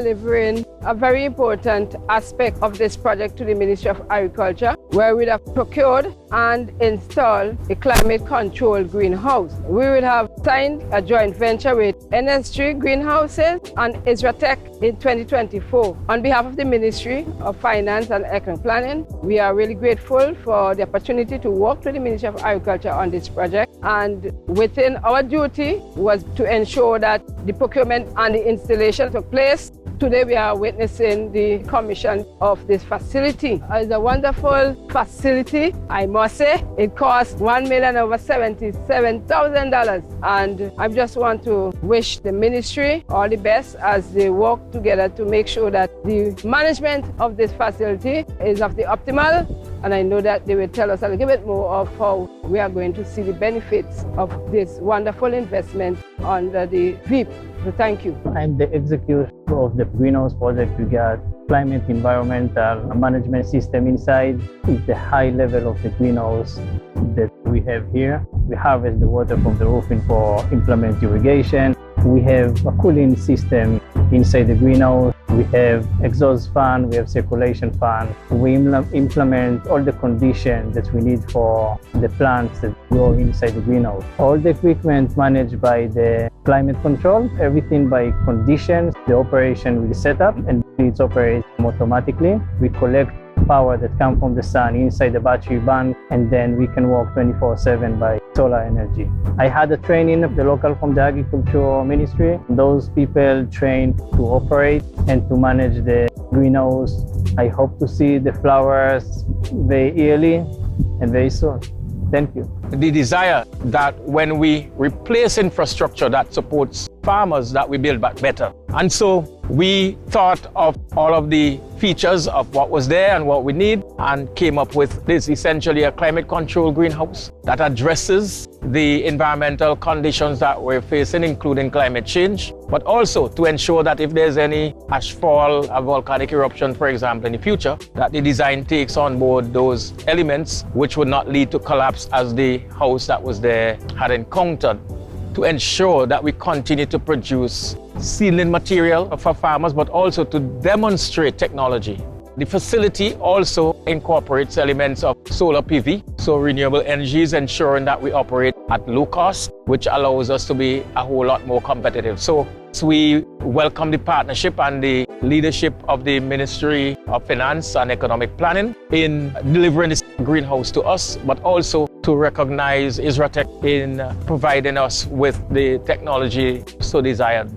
delivering a very important aspect of this project to the Ministry of Agriculture, where we have procured and installed a climate control greenhouse. We will have signed a joint venture with NS3 Greenhouses and Isratech in 2024. On behalf of the Ministry of Finance and Economic Planning, we are really grateful for the opportunity to work with the Ministry of Agriculture on this project. And within our duty was to ensure that the procurement and the installation took place. Today we are witnessing the commission of this facility. It's a wonderful facility, I must say. It costs $1,077,000, and I just want to wish the ministry all the best as they work together to make sure that the management of this facility is of the optimal, and I know that they will tell us a little bit more of how we are going to see the benefits of this wonderful investment under the VEEP. So thank you. I'm the executive of the greenhouse project. We got climate environmental management system inside. It's the high level of the greenhouse that we have here. We harvest the water from the roofing for implement irrigation. We have a cooling system inside the greenhouse. We have exhaust fan, we have circulation fan. We implement all the conditions that we need for the plants that grow inside the greenhouse. All the equipment managed by the climate control, everything by conditions. The operation will set up and it's operated automatically. We collect power that comes from the sun inside the battery bank, and then we can work 24/7 by solar energy. I had a training of the local from the Agricultural Ministry. Those people trained to operate and to manage the greenhouse. I hope to see the flowers very early and very soon. Thank you. The desire that when we replace infrastructure that supports farmers, that we build back better. And so we thought of all of the features of what was there and what we need, and came up with this, essentially a climate control greenhouse that addresses the environmental conditions that we're facing, including climate change, but also to ensure that if there's any ash fall, a volcanic eruption, for example, in the future, that the design takes on board those elements which would not lead to collapse as the house that was there had encountered, to ensure that we continue to produce seedling material for farmers, but also to demonstrate technology. The facility also incorporates elements of solar PV, so renewable energies, ensuring that we operate at low cost, which allows us to be a whole lot more competitive. So we welcome the partnership and the leadership of the Ministry of Finance and Economic Planning in delivering this greenhouse to us, but also to recognize Isratech in providing us with the technology so desired.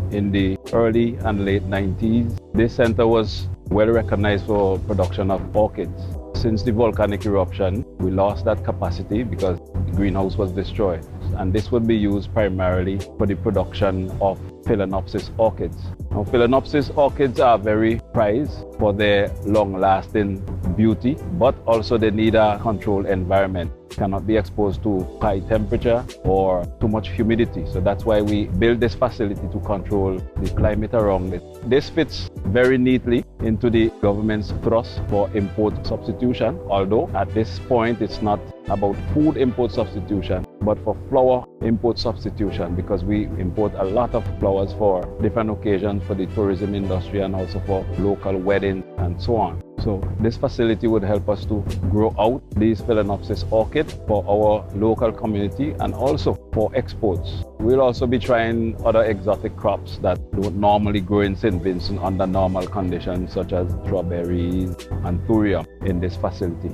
In the early and late 90s, this center was well recognized for production of orchids. Since the volcanic eruption, we lost that capacity because the greenhouse was destroyed. And this would be used primarily for the production of Phalaenopsis orchids. Now, Phalaenopsis orchids are very prized for their long-lasting beauty, but also they need a controlled environment. Cannot be exposed to high temperature or too much humidity. So that's why we built this facility to control the climate around it. This fits very neatly into the government's thrust for import substitution, although at this point it's not about food import substitution, but for flower import substitution, because we import a lot of flowers for different occasions for the tourism industry and also for local weddings and so on. So this facility would help us to grow out these Phalaenopsis orchids for our local community and also for exports. We'll also be trying other exotic crops that don't normally grow in St. Vincent under normal conditions, such as strawberries and thurium in this facility.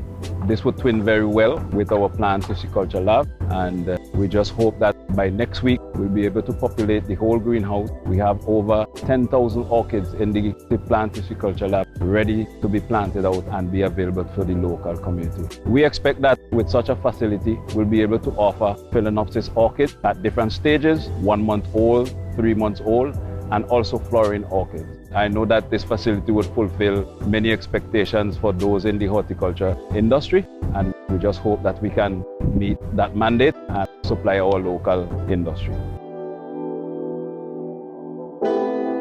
This would twin very well with our plant pisciculture lab, and we just hope that by next week we'll be able to populate the whole greenhouse. We have over 10,000 orchids in the plant pisciculture lab ready to be planted out and be available for the local community. We expect that with such a facility, we'll be able to offer Phalaenopsis orchids at different stages, 1 month old, 3 months old, and also flowering orchids. I know that this facility would fulfill many expectations for those in the horticulture industry, and we just hope that we can meet that mandate and supply our local industry.